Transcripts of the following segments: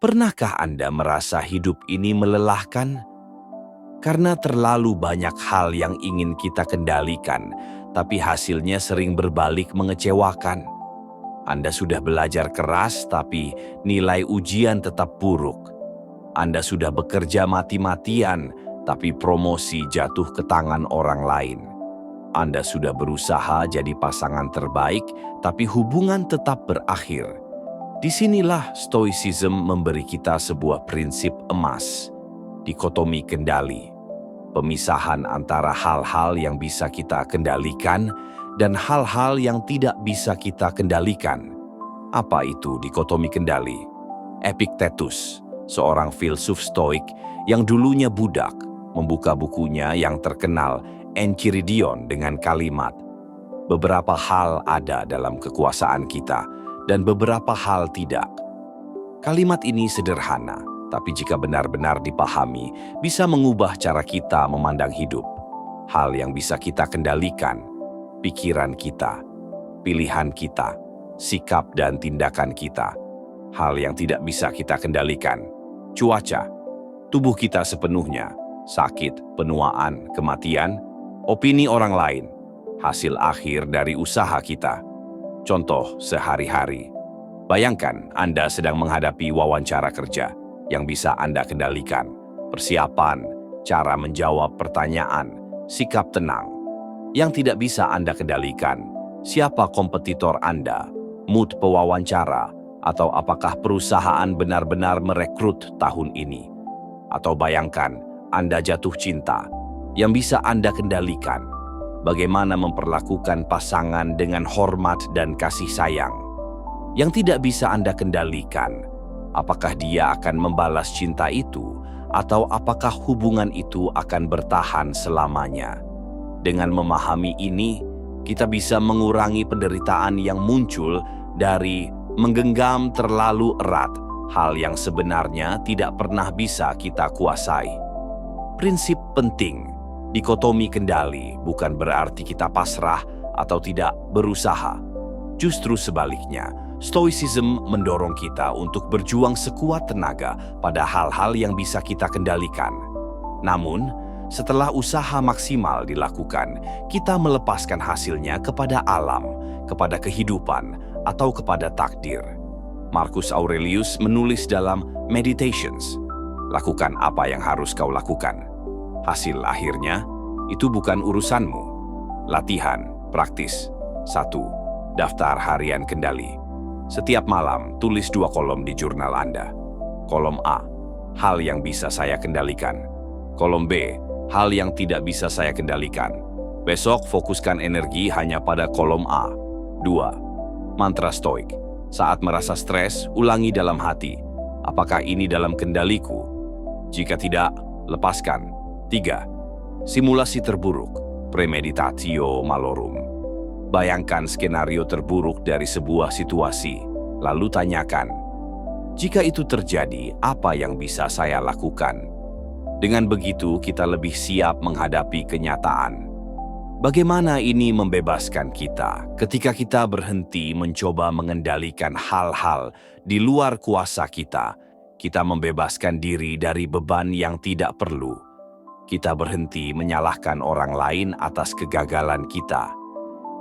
Pernahkah Anda merasa hidup ini melelahkan? Karena terlalu banyak hal yang ingin kita kendalikan, tapi hasilnya sering berbalik mengecewakan. Anda sudah belajar keras, tapi nilai ujian tetap buruk. Anda sudah bekerja mati-matian, tapi promosi jatuh ke tangan orang lain. Anda sudah berusaha jadi pasangan terbaik, tapi hubungan tetap berakhir. Disinilah Stoicism memberi kita sebuah prinsip emas, dikotomi kendali. Pemisahan antara hal-hal yang bisa kita kendalikan dan hal-hal yang tidak bisa kita kendalikan. Apa itu dikotomi kendali? Epictetus, seorang filsuf Stoik yang dulunya budak, membuka bukunya yang terkenal Enchiridion dengan kalimat, "Beberapa hal ada dalam kekuasaan kita, dan beberapa hal tidak." Kalimat ini sederhana, tapi jika benar-benar dipahami, bisa mengubah cara kita memandang hidup. Hal yang bisa kita kendalikan, pikiran kita, pilihan kita, sikap dan tindakan kita. Hal yang tidak bisa kita kendalikan, cuaca, tubuh kita sepenuhnya, sakit, penuaan, kematian, opini orang lain, hasil akhir dari usaha kita. Contoh sehari-hari. Bayangkan Anda sedang menghadapi wawancara kerja yang bisa Anda kendalikan. Persiapan, cara menjawab pertanyaan, sikap tenang. Yang tidak bisa Anda kendalikan, siapa kompetitor Anda, mood pewawancara, atau apakah perusahaan benar-benar merekrut tahun ini. Atau bayangkan Anda jatuh cinta, yang bisa Anda kendalikan. Bagaimana memperlakukan pasangan dengan hormat dan kasih sayang. Yang tidak bisa Anda kendalikan, apakah dia akan membalas cinta itu, atau apakah hubungan itu akan bertahan selamanya. Dengan memahami ini, kita bisa mengurangi penderitaan yang muncul dari menggenggam terlalu erat hal yang sebenarnya tidak pernah bisa kita kuasai. Prinsip penting, dikotomi kendali bukan berarti kita pasrah atau tidak berusaha. Justru sebaliknya, Stoicism mendorong kita untuk berjuang sekuat tenaga pada hal-hal yang bisa kita kendalikan. Namun, setelah usaha maksimal dilakukan, kita melepaskan hasilnya kepada alam, kepada kehidupan, atau kepada takdir. Marcus Aurelius menulis dalam Meditations, "Lakukan apa yang harus kau lakukan. Hasil akhirnya, itu bukan urusanmu." Latihan praktis. 1. Daftar harian kendali. Setiap malam, tulis 2 kolom di jurnal Anda. Kolom A, hal yang bisa saya kendalikan. Kolom B, hal yang tidak bisa saya kendalikan. Besok fokuskan energi hanya pada kolom A. 2. Mantra Stoik. Saat merasa stres, ulangi dalam hati, apakah ini dalam kendaliku? Jika tidak, lepaskan. 3. Simulasi terburuk, premeditatio malorum. Bayangkan skenario terburuk dari sebuah situasi, lalu tanyakan, jika itu terjadi, apa yang bisa saya lakukan? Dengan begitu, kita lebih siap menghadapi kenyataan. Bagaimana ini membebaskan kita ketika kita berhenti mencoba mengendalikan hal-hal di luar kuasa kita? Kita membebaskan diri dari beban yang tidak perlu. Kita berhenti menyalahkan orang lain atas kegagalan kita.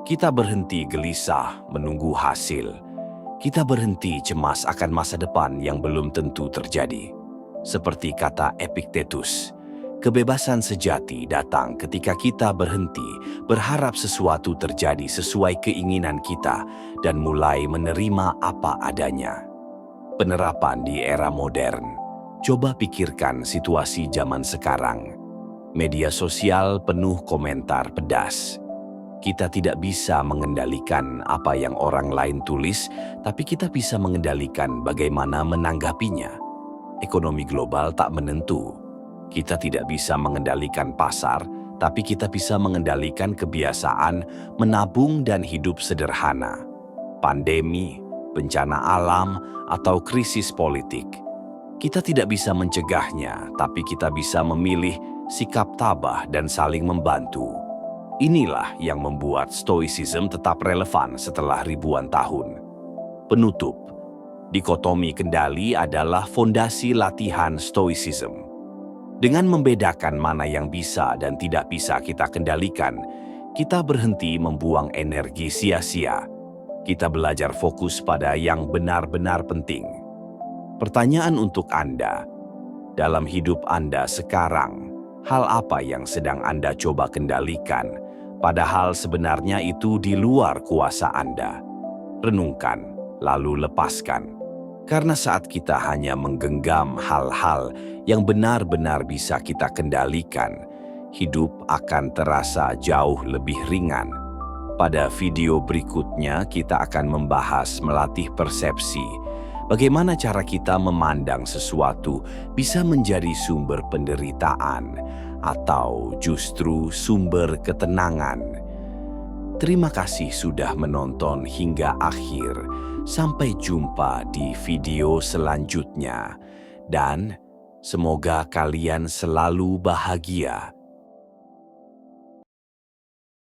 Kita berhenti gelisah menunggu hasil. Kita berhenti cemas akan masa depan yang belum tentu terjadi. Seperti kata Epictetus, kebebasan sejati datang ketika kita berhenti berharap sesuatu terjadi sesuai keinginan kita dan mulai menerima apa adanya. Penerapan di era modern. Coba pikirkan situasi zaman sekarang. Media sosial penuh komentar pedas. Kita tidak bisa mengendalikan apa yang orang lain tulis, tapi kita bisa mengendalikan bagaimana menanggapinya. Ekonomi global tak menentu. Kita tidak bisa mengendalikan pasar, tapi kita bisa mengendalikan kebiasaan menabung dan hidup sederhana. Pandemi, bencana alam, atau krisis politik. Kita tidak bisa mencegahnya, tapi kita bisa memilih sikap tabah dan saling membantu. Inilah yang membuat Stoicism tetap relevan setelah ribuan tahun. Penutup, Dikotomi kendali adalah fondasi latihan stoicism. Dengan membedakan mana yang bisa dan tidak bisa kita kendalikan, kita berhenti membuang energi sia-sia. Kita belajar fokus pada yang benar-benar penting. Pertanyaan untuk Anda, dalam hidup Anda sekarang, hal apa yang sedang Anda coba kendalikan, padahal sebenarnya itu di luar kuasa Anda? Renungkan, lalu lepaskan. Karena saat kita hanya menggenggam hal-hal yang benar-benar bisa kita kendalikan, hidup akan terasa jauh lebih ringan. Pada video berikutnya, kita akan membahas melatih persepsi. Bagaimana cara kita memandang sesuatu bisa menjadi sumber penderitaan atau justru sumber ketenangan. Terima kasih sudah menonton hingga akhir. Sampai jumpa di video selanjutnya. Dan semoga kalian selalu bahagia